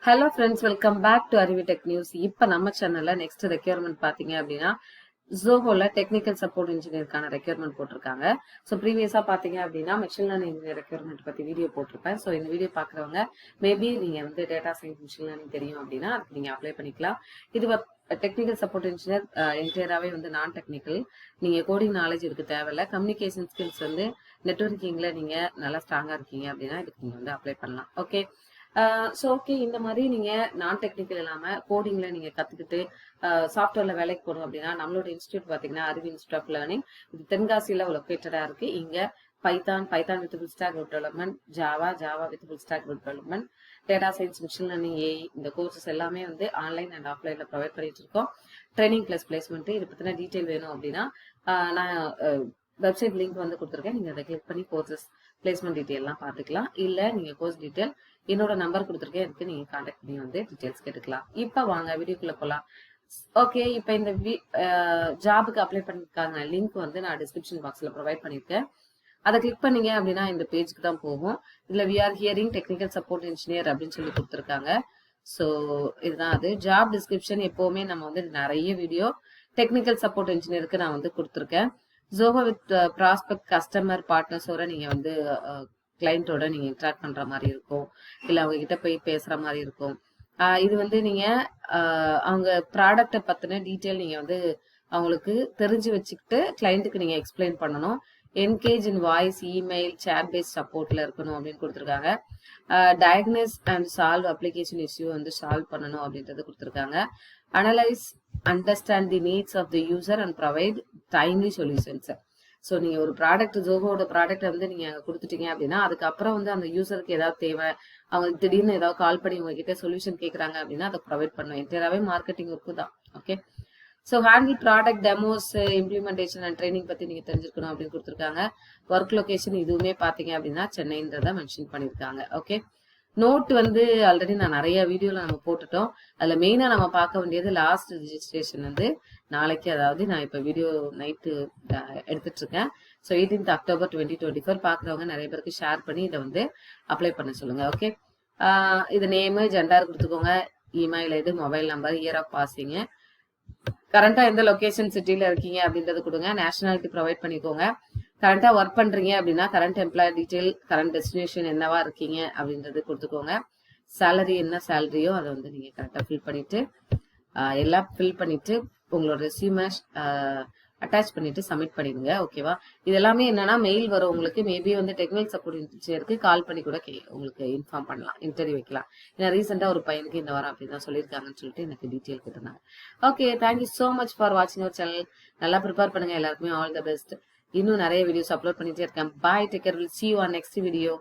Hello friends, welcome back to Aruvi Tech News. இப்ப நம்ம சேனல்ல next requirement பாத்தீங்க அப்படின்னா Zohoல technical support engineer கான requirement போட்டிருக்காங்க. So previousா பாத்தீங்க அப்படின்னா machine learning engineer requirement பத்தி வீடியோ போட்டிருப்பேன். So இந்த வீடியோ பாக்குறவங்க மேபி நீங்க வந்து data science machine learning தெரியும் அப்படின்னா நீங்க அப்ளை பண்ணிக்கலாம். இது டெக்னிக்கல் சப்போர்ட் இன்ஜினியர் என்டையராகவே வந்து நான் டெக்னிக்கல். நீங்கள் கோடிங் நாலேஜ் இதுக்கு தேவையில்ல. கம்யூனிகேஷன் ஸ்கில்ஸ் வந்து நெட்வொர்க்கிங்கில் நீங்கள் நல்லா ஸ்ட்ராங்காக இருக்கீங்க அப்படின்னா இதுக்கு நீங்கள் வந்து அப்ளை பண்ணலாம். ஓகே, ஸோ ஓகே, இந்த மாதிரி நீங்கள் நான் டெக்னிக்கல் இல்லாமல் கோடிங்கில் நீங்கள் கற்றுக்கிட்டு சாஃப்ட்வேரில் வேலைக்கு போகணும் அப்படின்னா நம்மளோட இன்ஸ்டியூட் பார்த்தீங்கன்னா அருவி இன்ஸ்டியூட் ஆஃப் லேர்னிங் இது தென்காசியில் லொக்கேட்டடாக இருக்குது. இங்கே Python with full stack web development, Java with full stack web development, data science, machine learning, AI இந்த கோர்சஸ் எல்லாமே வந்து ஆன்லைன் அண்ட் ஆஃப்லைனில் ப்ரொவைட் பண்ணிட்டு இருக்கோம். Training plus placement. இதை பற்றின டீட்டெயில் வேணும் அப்படின்னா நான் வெப்சைட் லிங்க் வந்து கொடுத்துருக்கேன். நீங்கள் அதை கிளிக் பண்ணி கோர்சஸ் பிளேஸ்மெண்ட் டீட்டெயிலாம் பார்த்துக்கலாம். இல்லை நீங்கள் கோர்ஸ் டீட்டெயில் என்னோட நம்பர் கொடுத்துருக்கேன், இதுக்கு நீங்கள் கான்டாக்ட் பண்ணி வந்து டீட்டெயில்ஸ் கேட்டுக்கலாம். இப்போ வாங்க வீடியோக்குள்ளே போகலாம். ஓகே, இப்போ இந்த ஜாபுக்கு அப்ளை பண்ணிருக்காங்க லிங்க் வந்து நான் டிஸ்கிரிப்ஷன் பாக்ஸில் ப்ரொவைட் பண்ணியிருக்கேன். அதை கிளிக் பண்ணீங்க அப்படின்னா இந்த பேஜுக்கு தான் போகும். இதில் we are hiring technical support engineer அப்படின்னு சொல்லி கொடுத்துருக்காங்க. ஸோ இதுதான் அது ஜாப் டிஸ்கிரிப்ஷன். எப்போவுமே நம்ம வந்து நிறைய வீடியோ டெக்னிக்கல் சப்போர்ட் இன்ஜினியருக்கு நான் வந்து கொடுத்துருக்கேன். ஜோஹோ வித் ப்ராஸ்பெக்ட் கஸ்டமர் பார்ட்னர்ஸோட நீங்கள் வந்து கிளைண்ட்டோட நீங்கள் இன்ட்ராக்ட் பண்ணுற மாதிரி இருக்கும், இல்லை அவங்க கிட்ட போய் பேசுகிற மாதிரி இருக்கும். இது வந்து நீங்கள் அவங்க ப்ராடக்டை பற்றின டீட்டெயில் நீங்கள் வந்து அவங்களுக்கு தெரிஞ்சு வச்சுக்கிட்டு கிளைண்ட்டுக்கு நீங்கள் எக்ஸ்பிளைன் பண்ணணும். Engage in voice, email, chat based சப்போர்ட்ல இருக்கணும் அப்படின்னு கொடுத்துருக்காங்க. Diagnose and solve application issue வந்து சால்வ் பண்ணணும் அப்படின்றது கொடுத்துருக்காங்க. Analyse, understand the needs of the user and provide timely solutions. So நீங்கள் ஒரு ப்ராடக்ட் ஜோஹோட ப்ராடக்ட் வந்து நீங்கள் அங்கே கொடுத்துட்டீங்க அப்படின்னா அதுக்கப்புறம் வந்து அந்த யூசருக்கு ஏதாவது தேவை, அவங்க திடீர்னு ஏதாவது கால் பண்ணி உங்ககிட்ட சொல்யூஷன் கேட்குறாங்க அப்படின்னா அதை ப்ரொவைட் பண்ணுவோம். என்டையராகவே மார்க்கெட்டிங் ஒர்க்கு தான். Okay, so handle product demos, implementation and training பற்றி நீங்கள் தெரிஞ்சுக்கணும் அப்படின்னு கொடுத்துருக்காங்க. ஒர்க் லொகேஷன் இதுவுமே பார்த்தீங்க அப்படின்னா சென்னைன்றதை மென்ஷன் பண்ணியிருக்காங்க. ஓகே, நோட் வந்து ஆல்ரெடி நான் நிறைய வீடியோவில் நம்ம போட்டுட்டோம். அதில் மெயினாக நம்ம பார்க்க வேண்டியது லாஸ்ட் ரிஜிஸ்ட்ரேஷன் வந்து நாளைக்கு, அதாவது நான் இப்போ வீடியோ நைட்டு எடுத்துட்ருக்கேன். ஸோ 18th October 2024 பார்க்குறவங்க நிறைய பேருக்கு ஷேர் பண்ணி இதை வந்து அப்ளை பண்ண சொல்லுங்கள். ஓகே, இது நேமு, ஜெண்டர் கொடுத்துக்கோங்க, email ID, mobile number, year of passing, கரண்டா எந்த லொகேஷன் சிட்டியில் இருக்கீங்க அப்படின்றது கொடுங்க. நேஷனாலிட்டி ப்ரொவைட் பண்ணிக்கோங்க. கரண்டா ஒர்க் பண்றீங்க அப்படின்னா current employer detail, current destination என்னவா இருக்கீங்க அப்படின்றது கொடுத்துக்கோங்க. சேலரி என்ன சேலரியோ அதை வந்து நீங்க கரெக்டா ஃபில் பண்ணிட்டு எல்லாம் ஃபில் பண்ணிட்டு உங்களோட ரெஸ்யூமை அட்டாச் பண்ணிட்டு சப்மிட் பண்ணிடுங்க. ஓகேவா, இது எல்லாமே என்னன்னா மெயில் வரும் உங்களுக்கு. மேபி வந்து டெக்னிக்கல் சப்போர்ட் இன்ஜினியருக்கு கால் பண்ணி கூட உங்களுக்கு இன்ஃபார்ம் பண்ணலாம், இன்டர்வியூ வைக்கலாம். ஏன்னா ரீசெண்டா ஒரு பையனுக்கு இந்த வாரம் அப்படிதான் சொல்லியிருக்காங்கன்னு சொல்லிட்டு எனக்கு டீட்டெயில் கேட்டிருந்தாங்க. Okay, thank you so much for வாட்சிங் அவர் சேனல். நல்லா ப்ரிப்பேர் பண்ணுங்க. எல்லாருக்குமே ஆல் த பெஸ்ட். இன்னும் நிறைய வீடியோஸ் அப்லோட் பண்ணிட்டே இருக்கேன். Bye, take care, will see you on next video.